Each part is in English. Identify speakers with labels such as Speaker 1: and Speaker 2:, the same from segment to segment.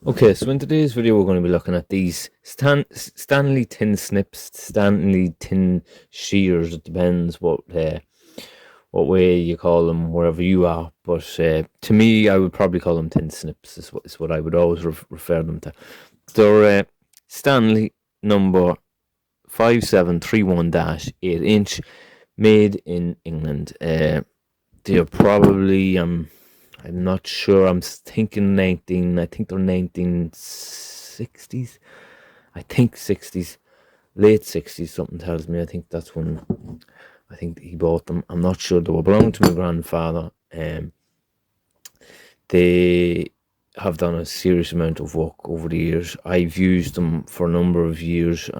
Speaker 1: Okay, so in today's video we're going to be looking at these Stanley tin snips, Stanley tin shears. It depends what way you call them wherever you are, but to me I would probably call them tin snips is what I would always refer them to. They're Stanley number 5731-8-inch, made in England. They're probably I'm not sure. I'm thinking I think they're 1960s. I think 60s, late 60s. Something tells me. I think that's when I think he bought them. I'm not sure. They were belonging to my grandfather. They have done a serious amount of work over the years. I've used them for a number of years.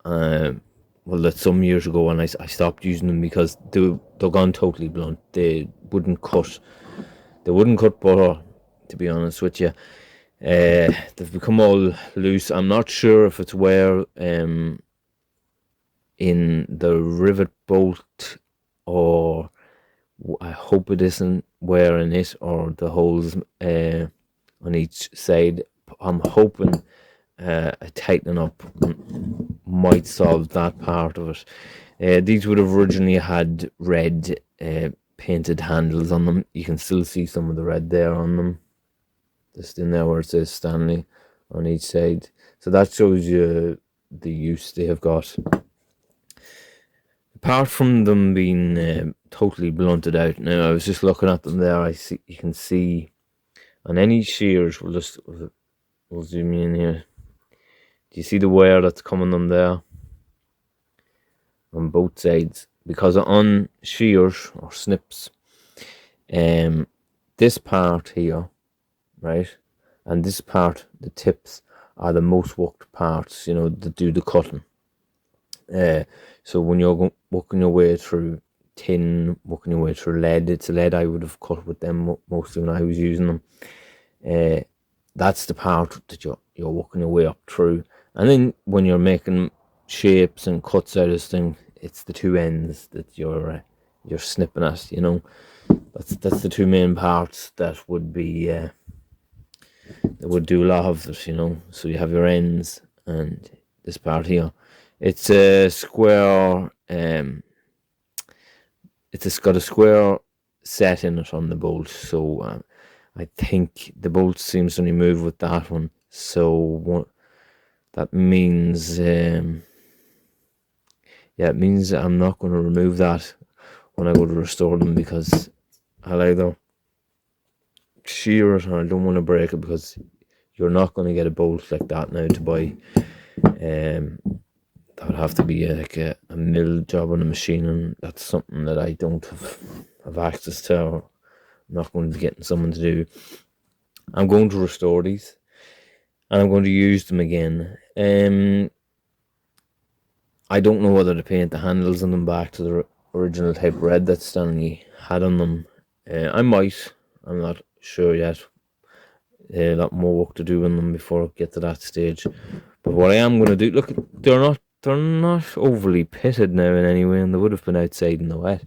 Speaker 1: Well, that's some years ago, and I stopped using them because they're gone totally blunt. They wouldn't cut butter, to be honest with you. They've become all loose. I'm not sure if it's where in the rivet bolt, or I hope it isn't where in it, or the holes on each side. I'm hoping a tightening up might solve that part of it. These would have originally had red painted handles on them. You can still see some of the red there on them, just in there where it says Stanley on each side. So that shows you the use they have got. Apart from them being totally blunted out, now I was just looking at them there. You can see on any shears. We'll zoom in here. Do you see the wear that's coming on there on both sides? Because on shears or snips, this part here, right, and this part, the tips, are the most worked parts, that do the cutting. So when you're working your way through tin, working your way through lead, it's lead I would have cut with them mostly when I was using them. That's the part that you're working your way up through. And then when you're making shapes and cuts out of this thing, it's the two ends that you're snipping at. That's the two main parts that would be that would do a lot of it. So you have your ends and this part here. It's a square. It's got a square set in it on the bolt. So I think the bolt seems to only move with that one. So that means. Yeah, it means that I'm not going to remove that when I go to restore them, because I'll either shear it or I don't want to break it, because you're not going to get a bolt like that now to buy. That would have to be like a mill job on a machine, and that's something that I don't have access to, or I'm not going to be getting someone to do. I'm going to restore these, and I'm going to use them again. I don't know whether to paint the handles on them back to the original type red that Stanley had on them. I might. I'm not sure yet. A lot more work to do on them before I get to that stage. But what I am going to do, look, they're not overly pitted now in any way, and they would have been outside in the wet.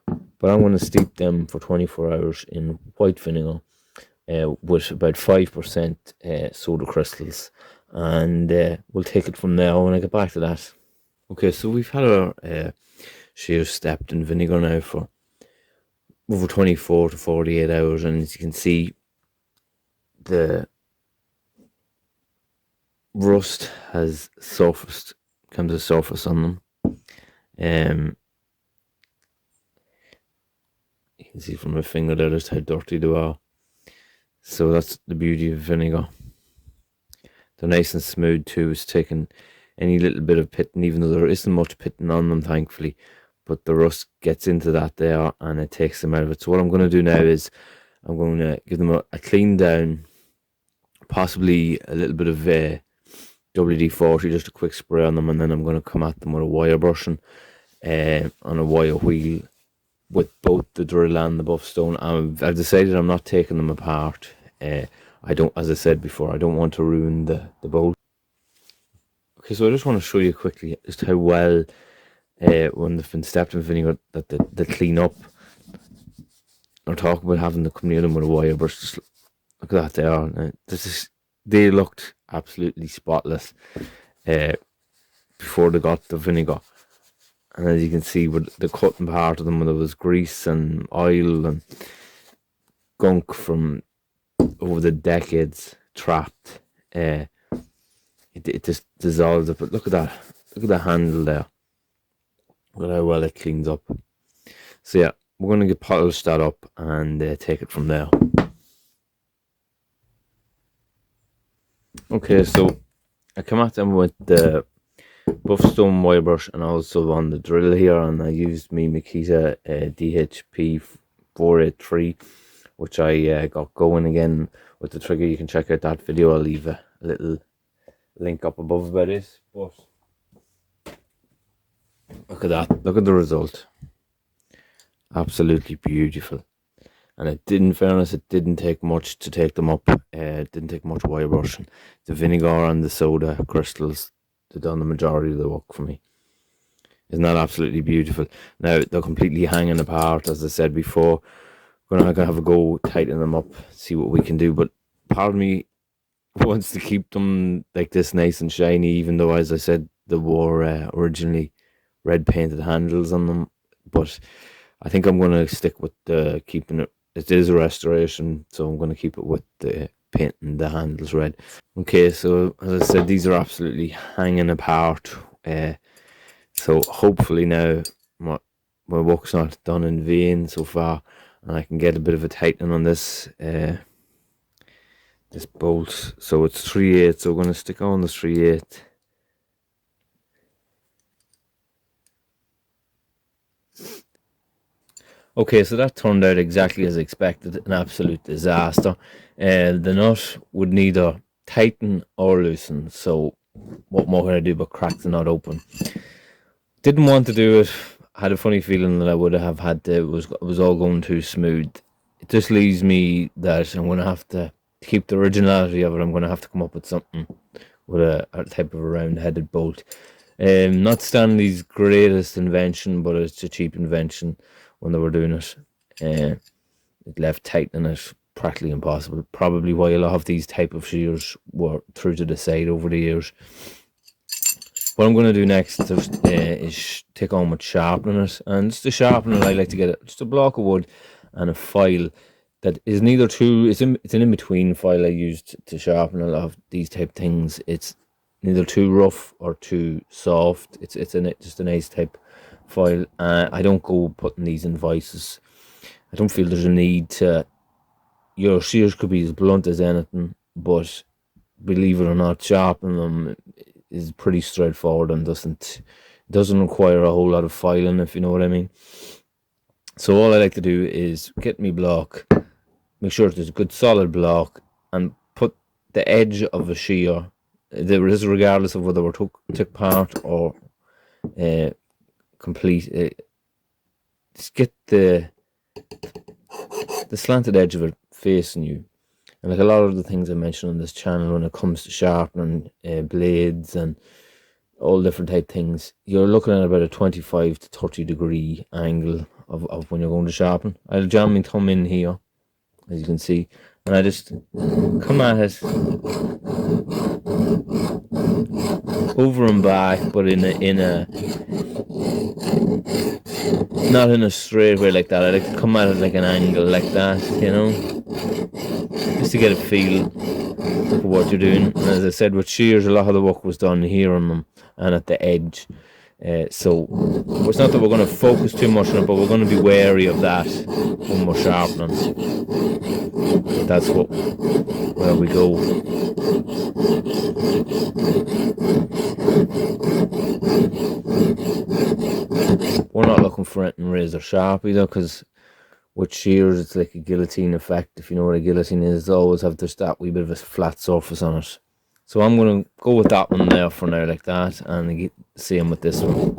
Speaker 1: But I'm going to steep them for 24 hours in white vinegar with about 5% soda crystals, and we'll take it from there when I get back to that. Okay, so we've had our shears stepped in vinegar now for over 24 to 48 hours, and as you can see, the rust has come to the surface on them. You can see from my finger there just how dirty they are. So that's the beauty of vinegar. They're nice and smooth too. It's taken any little bit of pitting, even though there isn't much pitting on them, thankfully, but the rust gets into that there and it takes them out of it. So what I'm going to do now is I'm going to give them a clean down, possibly a little bit of WD-40, just a quick spray on them, and then I'm going to come at them with a wire brushing on a wire wheel with both the drill and the buff stone. I've decided I'm not taking them apart. I don't, as I said before, I don't want to ruin the bolt. Okay, so I just want to show you quickly just how well, when they've been stepped in vinegar, that they clean up. Or talk about having to come near them with a wire brush. Just look at that there. they looked absolutely spotless before they got the vinegar. And as you can see, with the cutting part of them, there was grease and oil and gunk from over the decades trapped. It just dissolves it. But look at that. Look at the handle there. Look at how well it cleans up. So yeah, we're going to get polish that up and take it from there. Okay, so I come at them with the buff stone wire brush and also on the drill here, and I used me Makita DHP 483, which I got going again with the trigger. You can check out that video. I'll leave a little link up above about it. But look at that. Look at the result. Absolutely beautiful. And it did, in fairness, it didn't take much to take them up. It didn't take much wire brushing. The vinegar and the soda crystals did done the majority of the work for me. Isn't that absolutely beautiful? Now they're completely hanging apart, as I said before. We're gonna have a go tighten them up, see what we can do. But part of me wants to keep them like this, nice and shiny, even though, as I said, they were originally red painted handles on them. But I think I'm gonna stick with keeping it. It is a restoration, so I'm gonna keep it with the painting the handles red. Okay, so as I said, these are absolutely hanging apart. So hopefully now my work's not done in vain so far, and I can get a bit of a tightening on this this bolt. So it's 3/8, so we're going to stick on the 3/8. Okay, so that turned out exactly as expected, an absolute disaster. The nut would neither tighten or loosen, so what more can I do but crack the nut open? Didn't want to do it. Had a funny feeling that I would have had to. It was all going too smooth. It just leaves me that I'm going to have to keep the originality of it. I'm going to have to come up with something with a type of a round-headed bolt. Not Stanley's greatest invention, but it's a cheap invention when they were doing it. It left tightening it practically impossible. Probably why a lot of these type of shears were through to the side over the years. What I'm going to do next is take on with sharpening it. And just to sharpen it, I like to get just a block of wood and a file that is neither too, it's an in-between file I used to sharpen a lot of these type things. It's neither too rough or too soft. It's just a nice type file. I don't go putting these in vices. I don't feel there's a need to. Your shears could be as blunt as anything, but believe it or not, sharpening them is pretty straightforward and doesn't require a whole lot of filing, if you know what I mean. So all I like to do is get me block, make sure there's a good solid block, and put the edge of a shear. There is, regardless of whether we're took part or complete. Just get the slanted edge of it facing you. And like a lot of the things I mentioned on this channel when it comes to sharpening blades and all different type things, you're looking at about a 25 to 30 degree angle of when you're going to sharpen. I'll jam my thumb in here, as you can see, and I just come at it over and back, but in a not in a straight way like that. I like to come at it like an angle like that, you know, just to get a feel of what you're doing. And as I said, with shears, a lot of the work was done here on them and at the edge. So it's not that we're going to focus too much on it, but we're going to be wary of that when we're sharpening. But that's where we go. We're not looking for anything razor sharp either, because with shears it's like a guillotine effect. If you know what a guillotine is, they always have just that wee bit of a flat surface on it. So I'm going to go with that one there for now, like that, and same with this one.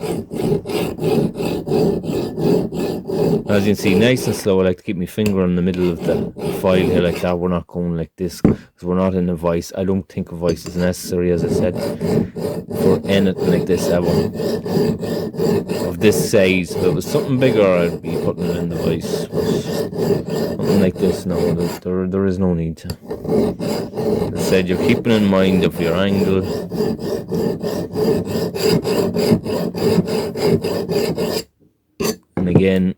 Speaker 1: As you can see, nice and slow. I like to keep my finger in the middle of the file here like that. We're not going like this because we're not in a vice. I don't think a vice is necessary, as I said, for anything like this ever. Of this size, if it was something bigger, I'd be putting it in the vice. But something like this, no, there is no need to. As I said, you're keeping in mind of your angle. And again,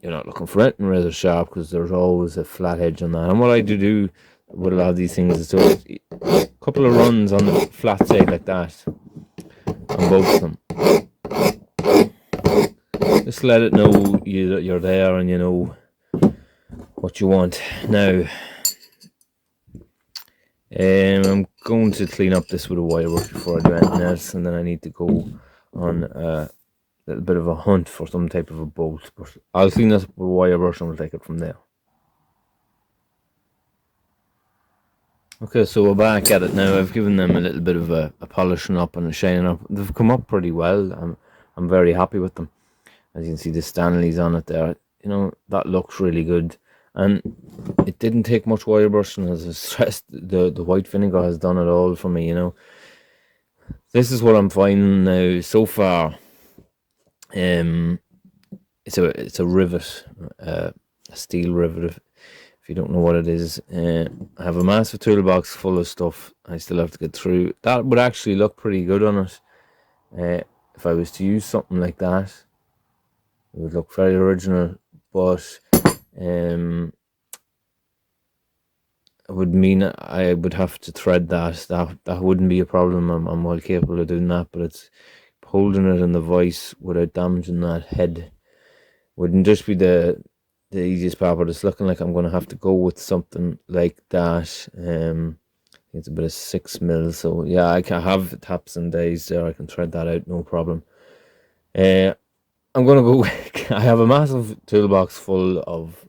Speaker 1: you're not looking for anything rather sharp because there's always a flat edge on that. And what I do with a lot of these things is do a couple of runs on the flat side like that on both of them. Just let it know you're there and you know what you want. Now, I'm going to clean up this with a wire brush before I do anything else, and then I need to go on a little bit of a hunt for some type of a bolt. But I'll clean this up with a wire brush and we'll take it from there. Okay, so we're back at it now. I've given them a little bit of a polishing up and a shining up. They've come up pretty well. I'm very happy with them. As you can see, the Stanley's on it there. You know, that looks really good. And it didn't take much wire brushing, as I stressed. The white vinegar has done it all for me, you know. This is what I'm finding now so far. It's a rivet, a steel rivet. If you don't know what it is, I have a massive toolbox full of stuff I still have to get through. That would actually look pretty good on it. If I was to use something like that, it would look very original, but it would mean I would have to thread that. That wouldn't be a problem. I'm well capable of doing that, but it's holding it in the vise without damaging that head wouldn't just be the easiest part, but it's looking like I'm going to have to go with something like that. It's about a 6mm, so yeah, I can have taps and days there. I can thread that out, no problem. I'm going to go, I have a massive toolbox full of,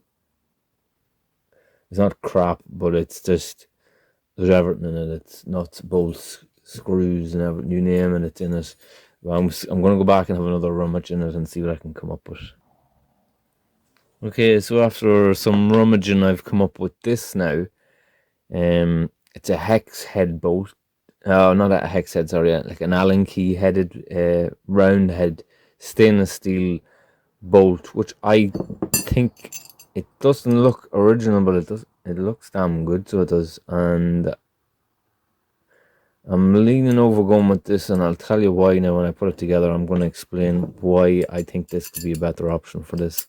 Speaker 1: it's not crap, but it's just, there's everything in it. It's nuts, bolts, screws, and everything, you name it, it's in it. Well, I'm going to go back and have another rummage in it and see what I can come up with. Okay, so after some rummaging, I've come up with this now. It's a hex head bolt. Oh, not a hex head, sorry, like an Allen key headed, round head stainless steel bolt, which I think it doesn't look original, but it looks damn good, so it does. And I'm leaning over going with this, and I'll tell you why now when I put it together. I'm going to explain why I think this could be a better option for this.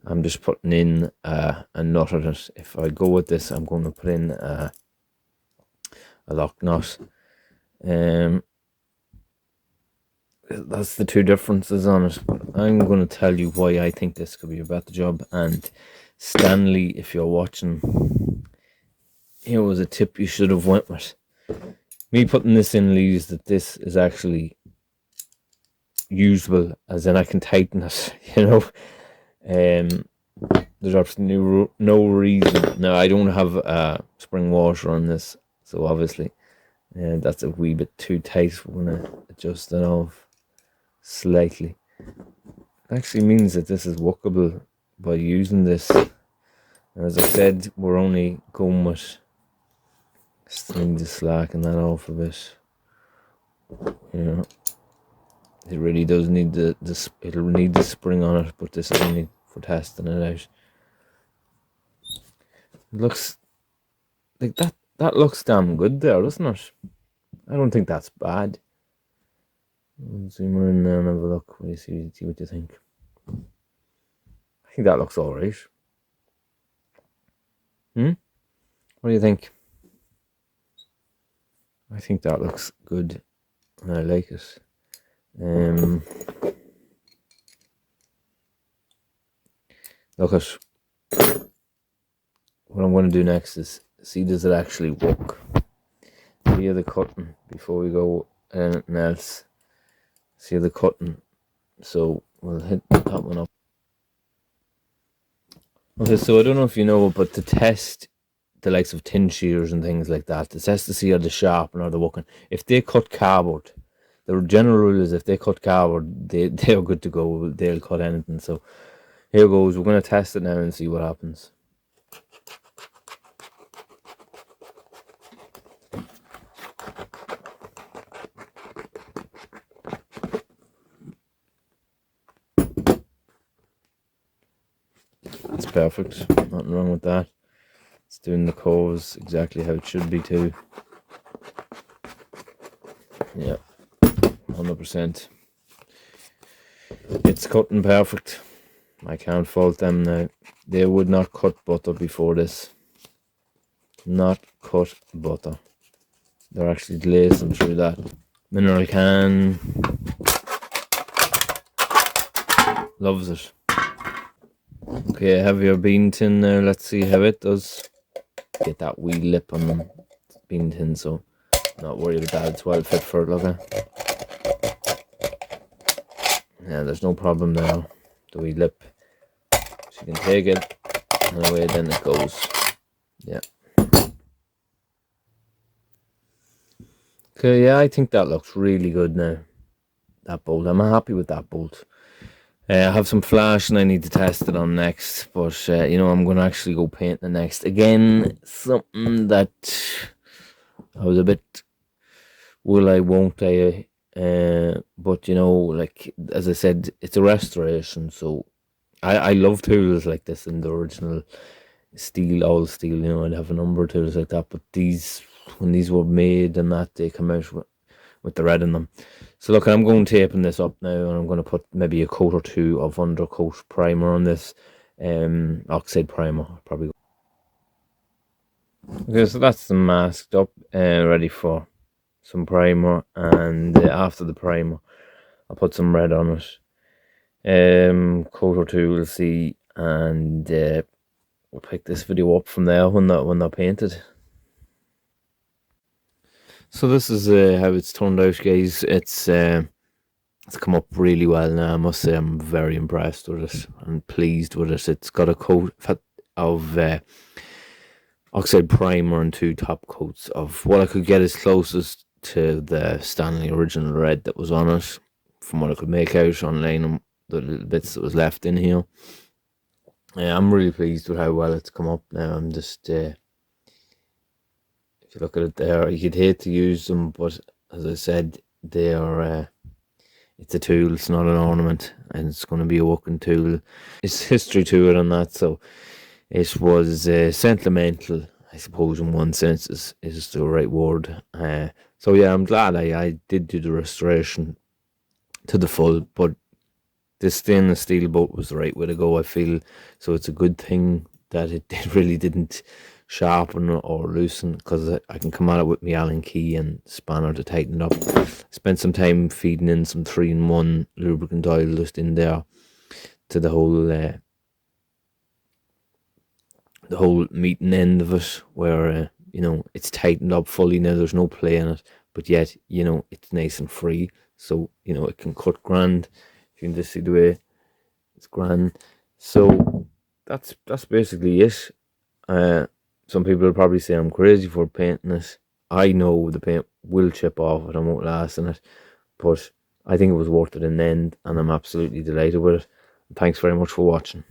Speaker 1: I'm just putting in a nut at it. If I go with this, I'm going to put in a lock nut. That's the two differences on it. But I'm going to tell you why I think this could be a better job. And Stanley, if you're watching, here was a tip you should have went with. Me putting this in leaves that this is actually usable, as in I can tighten it, you know. There's absolutely no reason. Now, I don't have a spring washer on this, so obviously that's a wee bit too tight. We're going to adjust it off slightly. It actually means that this is workable by using this. And as I said, we're only going with, just need to slacken that off a bit, you know. It really does need it'll need the spring on it, but this is only for testing it out. It looks like that looks damn good there, doesn't it? I don't think that's bad. Zoom in there and have a look. See what you think. I think that looks alright. What do you think? I think that looks good and I like it. Look at what I'm going to do next is see, does it actually work? See the cutting before we go anything else. See the cutting. So we'll hit that one up. Okay, so I don't know if you know, but to test the likes of tin shears and things like that, to test to see how the sharpen or the working, if they cut cardboard, the general rule is if they cut cardboard, they're good to go. They'll cut anything. So here goes. We're gonna test it now and see what happens. That's perfect. Nothing wrong with that. It's doing the curves exactly how it should be too. Yeah, 100%. It's cutting perfect. I can't fault them now. They would not cut butter before this. Not cut butter. They're actually glazing through that. Mineral can. Loves it. Okay, I have your bean tin now. Let's see how it does. Get that wee lip on the bean tin, so not worried about that. It's well fit for it, look at. Yeah, there's no problem now. The wee lip. So you can take it and away then it goes. Yeah. Okay, yeah, I think that looks really good now. That bolt. I'm happy with that bolt. I have some flash and I need to test it on next, but you know, I'm going to actually go paint the next. Again, something that I was a bit, will I, won't I, but you know, like, as I said, it's a restoration, so I love tools like this in the original steel, all steel, you know, I'd have a number of tools like that, but these, when these were made and that, they come out with the red in them. So look, I'm going taping this up now, and I'm going to put maybe a coat or two of undercoat primer on this, oxide primer, probably. Okay, so that's the masked up, ready for some primer, and after the primer, I'll put some red on it. Coat or two, we'll see, and we'll pick this video up from there when they're painted. So this is how it's turned out, guys. It's come up really well now. I must say I'm very impressed with it and pleased with it. It's got a coat of oxide primer and 2 top coats of what I could get as closest to the Stanley original red that was on it, from what I could make out online and the little bits that was left in here. I'm really pleased with how well it's come up now. I'm just if you look at it there, you'd hate to use them, but as I said, they are it's a tool, it's not an ornament, and it's going to be a working tool. It's history to it on that, so it was sentimental, I suppose, in one sense is the right word. So yeah, I'm glad I did do the restoration to the full, but the stainless steel bolt was the right way to go, I feel. So it's a good thing that it really didn't sharpen or loosen, because I can come at it with my Allen key and spanner to tighten it up. Spent some time feeding in some 3-in-1 lubricant oil just in there to the whole meeting end of it, where you know, it's tightened up fully now. There's no play in it, but yet, you know, it's nice and free, so you know it can cut grand. You can just see the way it's grand. So that's basically it. Some people will probably say I'm crazy for painting it. I know the paint will chip off it and won't last in it, but I think it was worth it in the end, and I'm absolutely delighted with it. Thanks very much for watching.